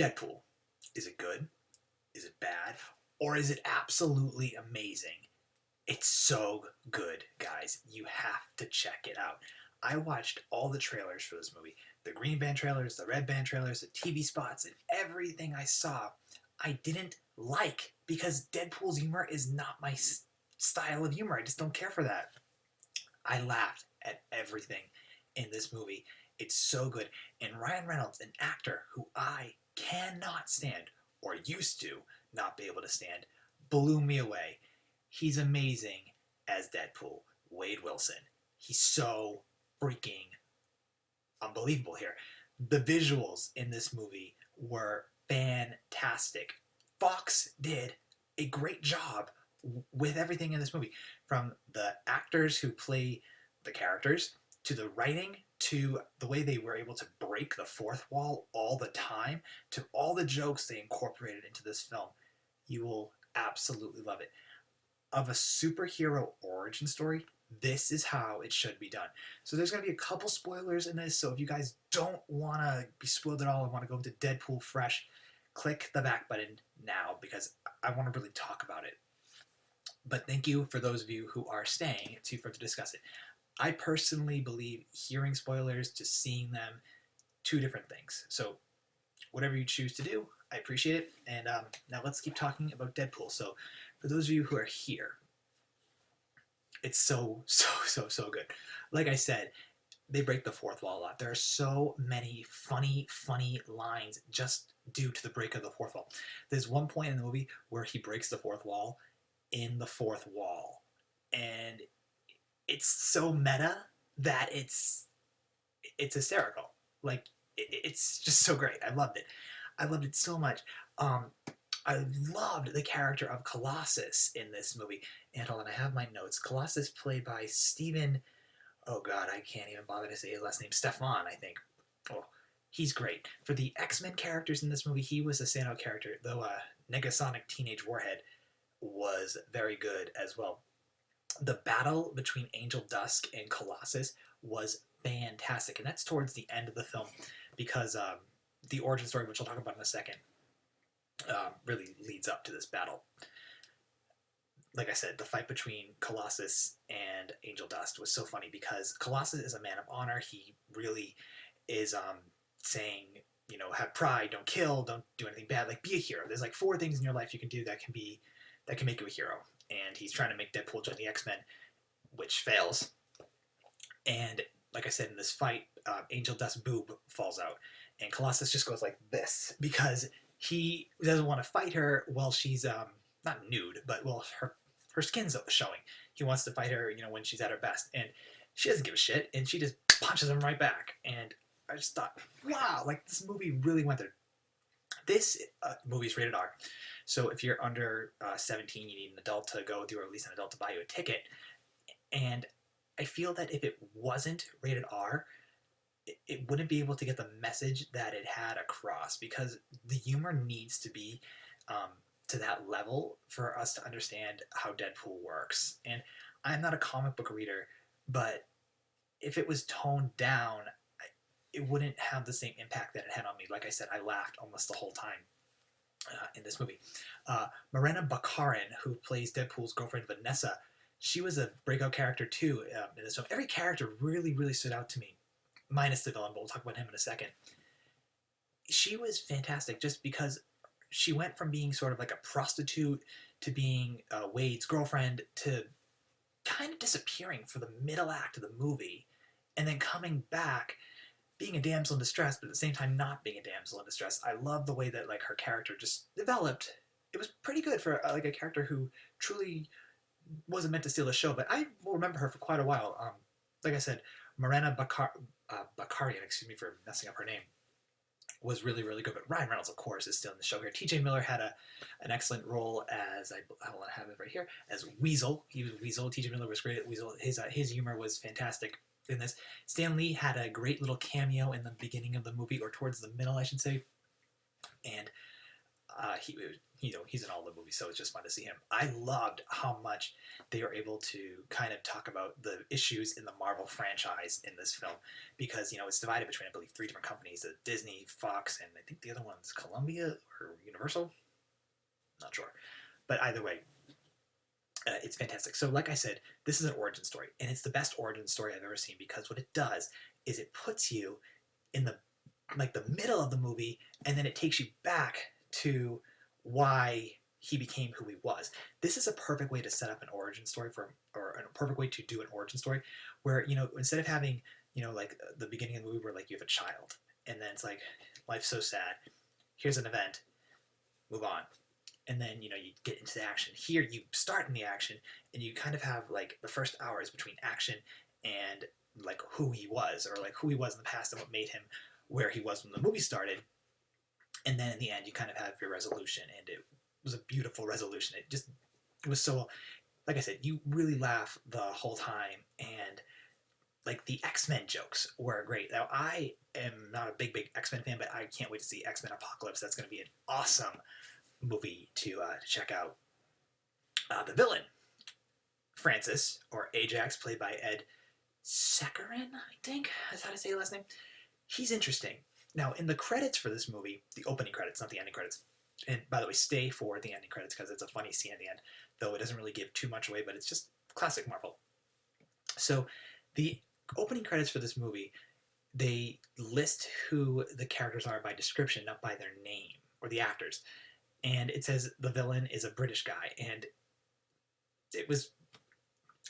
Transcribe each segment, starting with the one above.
Deadpool. Is it good? Is it bad? Or is it absolutely amazing? It's so good, guys. You have to check it out. I watched all the trailers for this movie. The green band trailers, the red band trailers, the TV spots, and everything I saw, I didn't like because Deadpool's humor is not my style of humor. I just don't care for that. I laughed at everything in this movie. It's so good. And Ryan Reynolds, an actor who I cannot stand, or used to not be able to stand, blew me away. He's amazing as Deadpool. Wade Wilson. He's so freaking unbelievable here. The visuals in this movie were fantastic. Fox did a great job with everything in this movie, from the actors who play the characters, to the writing, to the way they were able to break the fourth wall all the time, to all the jokes they incorporated into this film. You will absolutely love it. Of a superhero origin story, this is how it should be done. So there's going to be a couple spoilers in this, so if you guys don't want to be spoiled at all and want to go into Deadpool fresh, click the back button now, because I want to really talk about it. But thank you for those of you who are staying to further discuss it. I personally believe hearing spoilers to seeing them, two different things. So whatever you choose to do, I appreciate it. And now let's keep talking about Deadpool. So for those of you who are here, it's so good. Like I said, they break the fourth wall a lot. There are so many funny lines just due to the break of the fourth wall. There's one point in the movie where he breaks the fourth wall in the fourth wall, and it's so meta that it's hysterical. Like, it's just so great. I loved it. I loved it so much. I loved the character of Colossus in this movie. And hold on, I have my notes. Colossus, played by Steven, oh god, I can't even bother to say his last name, Stefan, I think. Oh, he's great. For the X-Men characters in this movie, he was a standout character, though Negasonic Teenage Warhead was very good as well. The battle between Angel Dusk and Colossus was fantastic, and that's towards the end of the film, because the origin story, which I'll talk about in a second, really leads up to this battle. Like I said, the fight between Colossus and Angel Dust was so funny, because Colossus is a man of honor. He really is saying, you know, have pride, don't kill, don't do anything bad, like, be a hero. There's like 4 things in your life you can do that can make you a hero. And he's trying to make Deadpool join the X-Men, which fails. And like I said, in this fight, Angel Dust's boob falls out, and Colossus just goes like this, because he doesn't want to fight her while she's not nude, but well, her skin's showing. He wants to fight her, you know, when she's at her best, and she doesn't give a shit, and she just punches him right back. And I just thought, wow, like, this movie really went there. This movie is rated R, so if you're under 17, you need an adult to go with you, or at least an adult to buy you a ticket. And I feel that if it wasn't rated R, it wouldn't be able to get the message that it had across, because the humor needs to be to that level for us to understand how Deadpool works. And I'm not a comic book reader, but if it was toned down, it wouldn't have the same impact that it had on me. Like I said, I laughed almost the whole time in this movie. Morena Baccarin, who plays Deadpool's girlfriend Vanessa, she was a breakout character too in this film. Every character really stood out to me, minus the villain, but we'll talk about him in a second. She was fantastic, just because she went from being sort of like a prostitute to being Wade's girlfriend, to kind of disappearing for the middle act of the movie, and then coming back being a damsel in distress, but at the same time not being a damsel in distress. I love the way that, like, her character just developed. It was pretty good for like a character who truly wasn't meant to steal the show, but I will remember her for quite a while. Like I said, Morena Baccarin, excuse me for messing up her name, was really good. But Ryan Reynolds, of course, is still in the show here. T.J. Miller had an excellent role as, I will have it right here, as Weasel. He was Weasel. T.J. Miller was great at Weasel. His humor was fantastic in this. Stan Lee had a great little cameo in the beginning of the movie, or towards the middle, I should say. And He's in all the movies, so it's just fun to see him. I loved how much they were able to kind of talk about the issues in the Marvel franchise in this film, because it's divided between, I believe, 3 different companies: Disney, Fox, and I think the other one's Columbia or Universal. Not sure, but either way, it's fantastic. So, like I said, this is an origin story, and it's the best origin story I've ever seen, because what it does is it puts you in the middle of the movie, and then it takes you back to why he became who he was. This is a perfect way to set up an origin story or a perfect way to do an origin story, where instead of having like the beginning of the movie where like you have a child, and then it's like life's so sad. Here's an event, move on. And then, you get into the action. Here, you start in the action, and you kind of have, like, the first hours between action and, like, who he was, or, like, who he was in the past and what made him where he was when the movie started. And then, in the end, you kind of have your resolution, and it was a beautiful resolution. It was so, like I said, you really laugh the whole time, and, like, the X-Men jokes were great. Now, I am not a big X-Men fan, but I can't wait to see X-Men Apocalypse. That's going to be an awesome movie to check out. The villain, Francis, or Ajax, played by Ed Sekarin, I think is how to say his last name. He's interesting. Now, in the credits for this movie, the opening credits, not the ending credits, and by the way, stay for the ending credits because it's a funny scene at the end, though it doesn't really give too much away, but it's just classic Marvel. So, the opening credits for this movie, they list who the characters are by description, not by their name, or the actors. And it says the villain is a British guy, and it was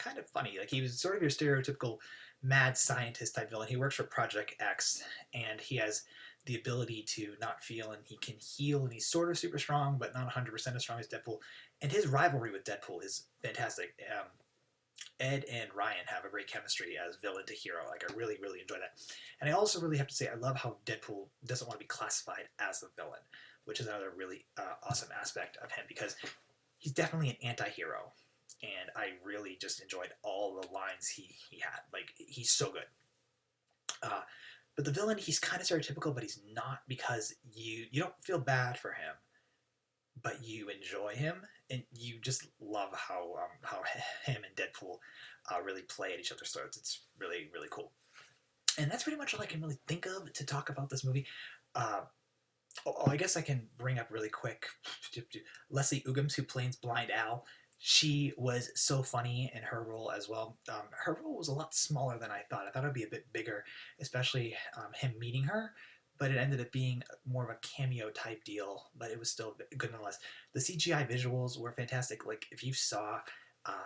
kind of funny. Like, he was sort of your stereotypical mad scientist type villain. He works for Project X, and he has the ability to not feel, and he can heal, and he's sort of super strong, but not 100% as strong as Deadpool. And his rivalry with Deadpool is fantastic. Ed and Ryan have a great chemistry as villain to hero. Like, I really, really enjoy that. And I also really have to say, I love how Deadpool doesn't want to be classified as a villain, which is another really awesome aspect of him, because he's definitely an anti-hero, and I really just enjoyed all the lines he had. Like, he's so good. But the villain, he's kind of stereotypical, but he's not, because you don't feel bad for him, but you enjoy him, and you just love how him and Deadpool really play at each other's throats. It's really, really cool. And that's pretty much all I can really think of to talk about this movie. I guess I can bring up really quick Leslie Uggams, who plays Blind Al. She was so funny in her role as well. Her role was a lot smaller than I thought. I thought it would be a bit bigger, especially him meeting her, but it ended up being more of a cameo type deal, but it was still good nonetheless. The CGI visuals were fantastic. Like, if you saw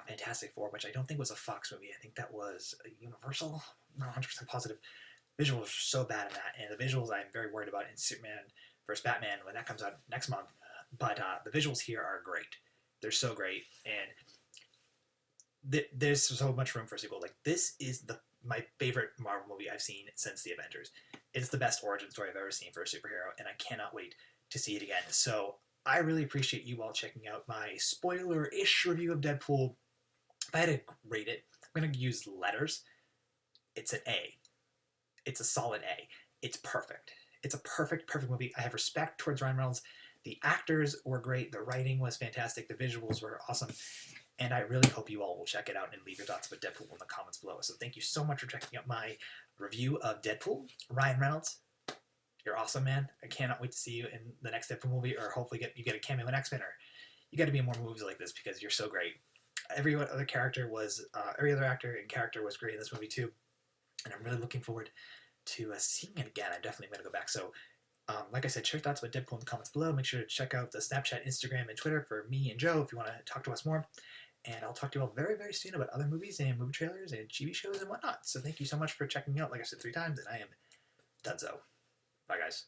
Fantastic Four, which I don't think was a Fox movie, I think that was a Universal, I'm not 100% positive. Visuals were so bad in that, and the visuals I'm very worried about in Superman vs. Batman when that comes out next month. But the visuals here are great. They're so great, and there's so much room for a sequel. Like, this is my favorite Marvel movie I've seen since The Avengers. It's the best origin story I've ever seen for a superhero, and I cannot wait to see it again. So I really appreciate you all checking out my spoiler-ish review of Deadpool. If I had to rate it, I'm going to use letters. It's an A. It's a solid A. It's perfect. It's a perfect movie. I have respect towards Ryan Reynolds. The actors were great. The writing was fantastic. The visuals were awesome. And I really hope you all will check it out and leave your thoughts about Deadpool in the comments below. So thank you so much for checking out my review of Deadpool. Ryan Reynolds, you're awesome, man. I cannot wait to see you in the next Deadpool movie, or hopefully you get a cameo in X-Men, or you got to be in more movies like this because you're so great. Every other actor and character was great in this movie too. And I'm really looking forward to seeing it again. I'm definitely going to go back. So, like I said, share your thoughts about Deadpool in the comments below. Make sure to check out the Snapchat, Instagram, and Twitter for me and Joe if you want to talk to us more. And I'll talk to you all very, very soon about other movies and movie trailers and TV shows and whatnot. So thank you so much for checking me out. Like I said 3 times, and I am donezo. Bye, guys.